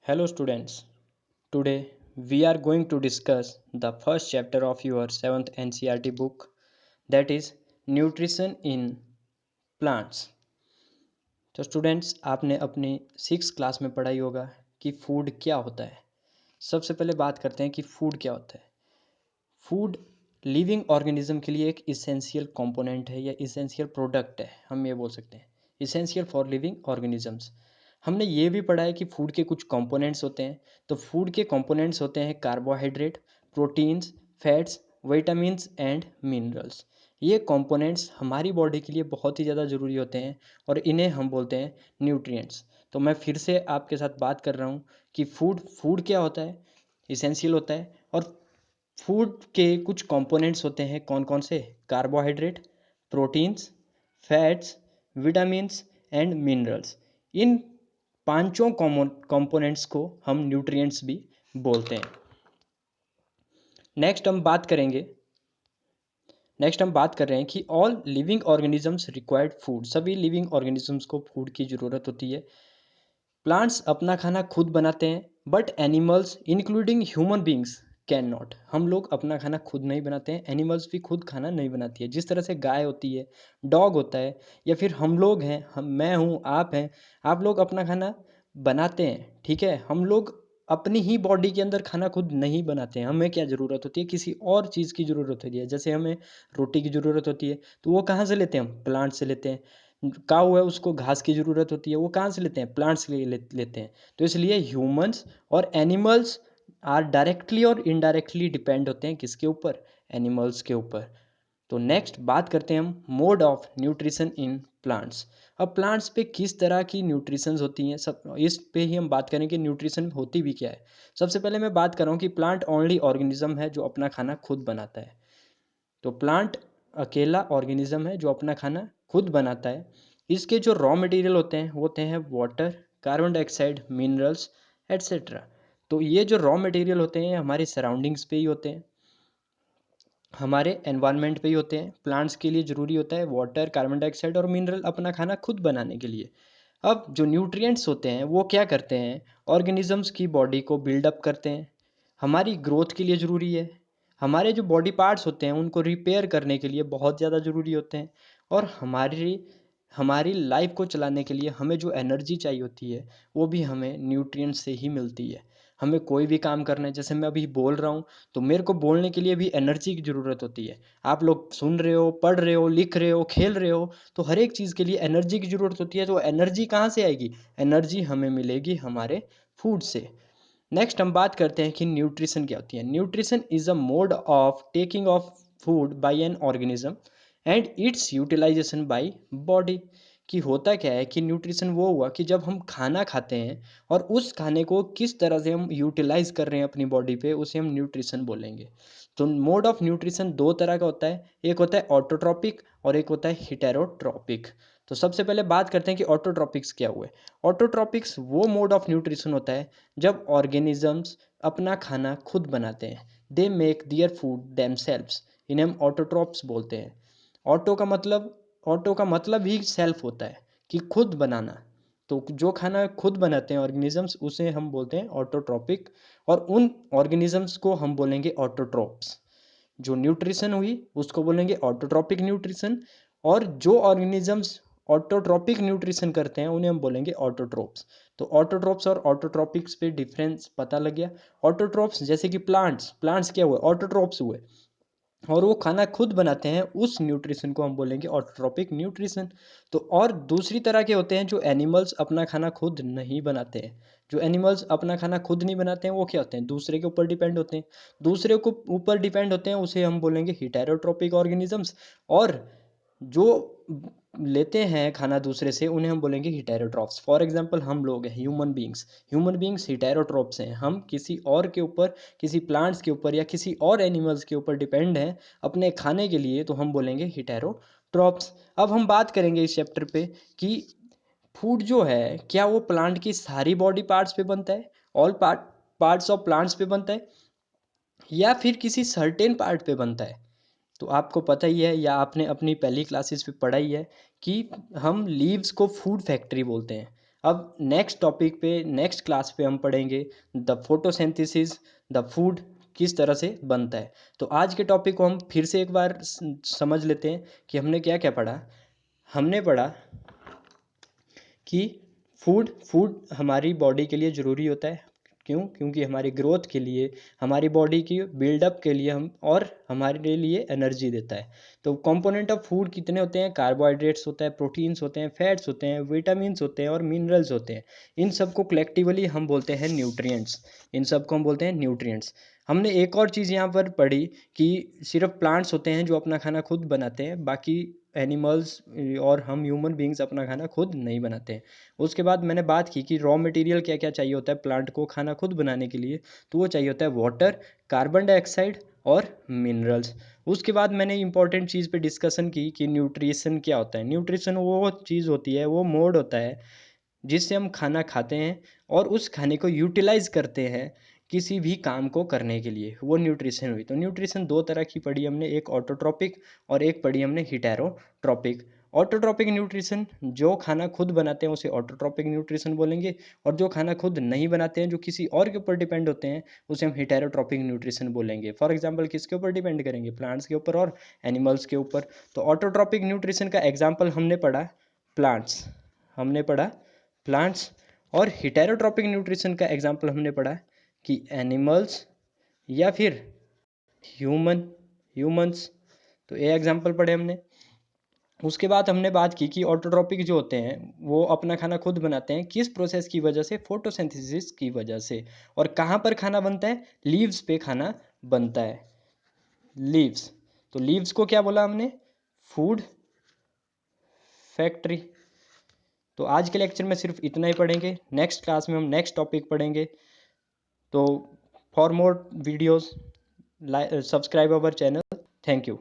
Hello students. Today we are going to discuss the first chapter of your 7th NCERT book, that is Nutrition in Plants. तो students, आपने अपनी 6 class में पढ़ाई होगा कि food क्या होता है। सबसे पहले बात करते हैं कि फूड क्या होता है। फूड लिविंग ऑर्गेनिज्म के लिए एक इसेंशियल कंपोनेंट है या इसेंशियल प्रोडक्ट है, हम ये बोल सकते हैं, इसेंशियल फॉर लिविंग ऑर्गेनिजम्स। हमने ये भी पढ़ा है कि फूड के कुछ कंपोनेंट्स होते हैं। तो फूड के कंपोनेंट्स होते हैं carbohydrate, proteins, fats, vitamins and minerals. ये कंपोनेंट्स हमारी बॉडी के लिए बहुत ही ज़्यादा ज़रूरी होते हैं और इन्हें हम बोलते हैं न्यूट्रिएंट्स। तो मैं फिर से आपके साथ बात कर रहा हूँ कि फूड क्या होता है, इसेंशियल होता है। और फूड के कुछ कंपोनेंट्स होते हैं, कौन कौन से? Carbohydrate, proteins, fats, vitamins and minerals. इन पांचों कंपोनेंट्स को हम न्यूट्रिएंट्स भी बोलते हैं। नेक्स्ट हम बात कर रहे हैं कि all living organisms required food. सभी लिविंग ऑर्गेनिजम्स को फूड की ज़रूरत होती है। प्लांट्स अपना खाना खुद बनाते हैं, but animals including human beings can not. हम लोग अपना खाना खुद नहीं बनाते हैं, एनिमल्स भी खुद खाना नहीं बनाती है। जिस तरह से गाय होती है, डॉग होता है, या फिर हम लोग हैं, मैं हूँ, आप हैं, आप लोग अपना खाना बनाते हैं, ठीक है। हम लोग अपनी ही बॉडी के अंदर खाना खुद नहीं बनाते हैं। हमें क्या ज़रूरत होती है? किसी और चीज़ की ज़रूरत होती है। जैसे हमें रोटी की ज़रूरत होती है, तो वो कहाँ से लेते हैं? हम प्लांट से लेते हैं। काऊ है, उसको घास की ज़रूरत होती है, वो कहाँ से लेते हैं? प्लांट्स लेते हैं। तो इसलिए ह्यूमंस और एनिमल्स आर डायरेक्टली और इनडायरेक्टली डिपेंड होते हैं किसके ऊपर? एनिमल्स के ऊपर। तो नेक्स्ट बात करते हैं हम mode of nutrition in plants. अब प्लांट्स पे किस तरह की न्यूट्रिशंस होती हैं, सब इस पे ही हम बात करें कि न्यूट्रिशन होती भी क्या है। सबसे पहले मैं बात कर रहा हूँ कि प्लांट ओनली ऑर्गेनिज्म है जो अपना खाना खुद बनाता है। तो प्लांट अकेला ऑर्गेनिज्म है जो अपना खाना खुद बनाता है। इसके जो रॉ मटेरियल होते हैं वो होते हैं water, carbon dioxide, minerals etcetera. तो ये जो रॉ मटेरियल होते हैं हमारे सराउंडिंग्स पे ही होते हैं, हमारे एनवायरनमेंट पे ही होते हैं। प्लांट्स के लिए ज़रूरी होता है वाटर, कार्बन डाइऑक्साइड और मिनरल अपना खाना खुद बनाने के लिए। अब जो न्यूट्रिएंट्स होते हैं वो क्या करते हैं? ऑर्गेनिजम्स की बॉडी को बिल्डअप करते हैं, हमारी ग्रोथ के लिए ज़रूरी है। हमारे जो बॉडी पार्ट्स होते हैं उनको रिपेयर करने के लिए बहुत ज़्यादा ज़रूरी होते हैं। और हमारी हमारी लाइफ को चलाने के लिए हमें जो एनर्जी चाहिए होती है वो भी हमें न्यूट्रिएंट्स से ही मिलती है। हमें कोई भी काम करना है, जैसे मैं अभी बोल रहा हूँ, तो मेरे को बोलने के लिए भी एनर्जी की ज़रूरत होती है। आप लोग सुन रहे हो, पढ़ रहे हो, लिख रहे हो, खेल रहे हो, तो हर एक चीज़ के लिए एनर्जी की ज़रूरत होती है। तो एनर्जी कहाँ से आएगी? एनर्जी हमें मिलेगी हमारे फूड से। नेक्स्ट हम बात करते हैं कि न्यूट्रिशन क्या होती है। Nutrition is a mode of taking of food by an organism and its utilization by body. कि होता क्या है कि न्यूट्रिशन वो हुआ कि जब हम खाना खाते हैं और उस खाने को किस तरह से हम यूटिलाइज कर रहे हैं अपनी बॉडी पे, उसे हम न्यूट्रिशन बोलेंगे। तो मोड ऑफ न्यूट्रिशन दो तरह का होता है, एक होता है ऑटोट्रॉपिक और एक होता है हिटेरोट्रॉपिक। तो सबसे पहले बात करते हैं कि ऑटोट्रॉपिक्स क्या हुए। ऑटोट्रॉपिक्स वो मोड ऑफ न्यूट्रिशन होता है जब ऑर्गेनिजम्स अपना खाना खुद बनाते हैं। They make their food themselves, इन्हें हम ऑटोट्रॉप्स बोलते हैं। ऑटो का मतलब ऑटो का मतलब ही सेल्फ होता है, कि खुद बनाना। तो जो खाना खुद बनाते हैं ऑर्गेनिजम्स उसे हम बोलते हैं ऑटोट्रॉपिक, और उन ऑर्गेनिजम्स को हम बोलेंगे ऑटोट्रॉप्स। जो न्यूट्रिशन हुई उसको बोलेंगे ऑटोट्रॉपिक न्यूट्रिशन, और जो ऑर्गेनिजम्स ऑटोट्रॉपिक न्यूट्रिशन करते हैं उन्हें हम बोलेंगे ऑटोट्रोप्स। तो ऑटोट्रोप्स और ऑटोट्रॉपिक्स पे डिफरेंस पता लग गया। ऑटोट्रोप्स जैसे कि प्लांट्स प्लांट्स क्या हुए? ऑटोट्रोप्स हुए, और वो खाना खुद बनाते हैं, उस न्यूट्रिशन को हम बोलेंगे ऑटोट्रॉपिक न्यूट्रिशन। तो और दूसरी तरह के होते हैं जो एनिमल्स अपना खाना खुद नहीं बनाते हैं। जो एनिमल्स अपना खाना खुद नहीं बनाते हैं वो क्या होते हैं? दूसरे के ऊपर डिपेंड होते हैं। दूसरे को ऊपर डिपेंड होते हैं उसे हम बोलेंगे हिटेरोट्रॉपिक ऑर्गेनिजम्स। और जो लेते हैं खाना दूसरे से उन्हें हम बोलेंगे हिटेरोट्रॉप्स। फॉर एग्जांपल हम लोग हैं, ह्यूमन बींग्स हिटेरोट्रॉप्स हैं। हम किसी और के ऊपर, किसी प्लांट्स के ऊपर या किसी और एनिमल्स के ऊपर डिपेंड हैं अपने खाने के लिए, तो हम बोलेंगे हिटेरोट्रॉप्स। अब हम बात करेंगे इस चैप्टर पे कि फूड जो है क्या वो प्लांट की सारी बॉडी पार्ट्स पे बनता है, ऑल पार्ट्स ऑफ प्लांट्स पे बनता है, या फिर किसी सर्टेन पार्ट पे बनता है। तो आपको पता ही है या आपने अपनी पहली क्लासेस पे पढ़ा ही है कि हम लीव्स को फूड फैक्ट्री बोलते हैं। अब नेक्स्ट टॉपिक पे, नेक्स्ट क्लास पे हम पढ़ेंगे द फोटोसिंथेसिस, द फूड किस तरह से बनता है। तो आज के टॉपिक को हम फिर से एक बार समझ लेते हैं कि हमने क्या क्या पढ़ा। हमने पढ़ा कि फूड फूड हमारी बॉडी के लिए ज़रूरी होता है। क्यों? क्योंकि हमारी ग्रोथ के लिए, हमारी बॉडी की बिल्डअप के लिए हम, और हमारे लिए एनर्जी देता है। तो कंपोनेंट ऑफ फूड कितने होते हैं? कार्बोहाइड्रेट्स होता है, प्रोटीन्स होते हैं, फैट्स होते हैं, विटामिन्स होते हैं और मिनरल्स होते हैं। इन सबको कलेक्टिवली हम बोलते हैं न्यूट्रिएंट्स। इन सबको हम बोलते हैं न्यूट्रिएंट्स। हमने एक और चीज़ यहाँ पर पढ़ी कि सिर्फ प्लांट्स होते हैं जो अपना खाना खुद बनाते हैं, बाकी एनिमल्स और हम ह्यूमन बींग्स अपना खाना खुद नहीं बनाते हैं। उसके बाद मैंने बात की कि रॉ मटेरियल क्या क्या चाहिए होता है प्लांट को खाना खुद बनाने के लिए। तो वो चाहिए होता है वाटर, कार्बन डाइऑक्साइड और मिनरल्स। उसके बाद मैंने इंपॉर्टेंट चीज़ पे डिस्कशन की कि न्यूट्रिशन क्या होता है। न्यूट्रिशन वो चीज़ होती है, वो मोड होता है जिससे हम खाना खाते हैं और उस खाने को यूटिलाइज करते हैं किसी भी काम को करने के लिए, वो न्यूट्रिशन हुई। तो न्यूट्रिशन दो तरह की पढ़ी हमने, एक ऑटोट्रॉपिक और एक पढ़ी हमने हिटेरोट्रॉपिक। ऑटोट्रॉपिक न्यूट्रिशन, जो खाना खुद बनाते हैं उसे ऑटोट्रॉपिक न्यूट्रिशन बोलेंगे, और जो खाना खुद नहीं बनाते हैं, जो किसी और के ऊपर डिपेंड होते हैं, उसे हम हिटेरोट्रॉपिक न्यूट्रिशन बोलेंगे। फॉर एग्जांपल किसके ऊपर डिपेंड करेंगे? प्लांट्स के ऊपर और एनिमल्स के ऊपर। तो ऑटोट्रॉपिक न्यूट्रिशन का एग्जाम्पल हमने पढ़ा प्लांट्स, हमने पढ़ा प्लांट्स। और हिटेरोट्रॉपिक न्यूट्रिशन का एग्जाम्पल हमने पढ़ा कि एनिमल्स या फिर ह्यूमंस। तो ये एग्जाम्पल पढ़े हमने। उसके बाद हमने बात की कि ऑटोट्रॉपिक जो होते हैं वो अपना खाना खुद बनाते हैं, किस प्रोसेस की वजह से? फोटोसिंथेसिस की वजह से। और कहाँ पर खाना बनता है? लीव्स पे खाना बनता है, लीव्स। तो लीव्स को क्या बोला हमने? Food factory. तो आज के लेक्चर में सिर्फ इतना ही पढ़ेंगे, नेक्स्ट क्लास में हम नेक्स्ट टॉपिक पढ़ेंगे। तो for more videos subscribe our channel. Thank you.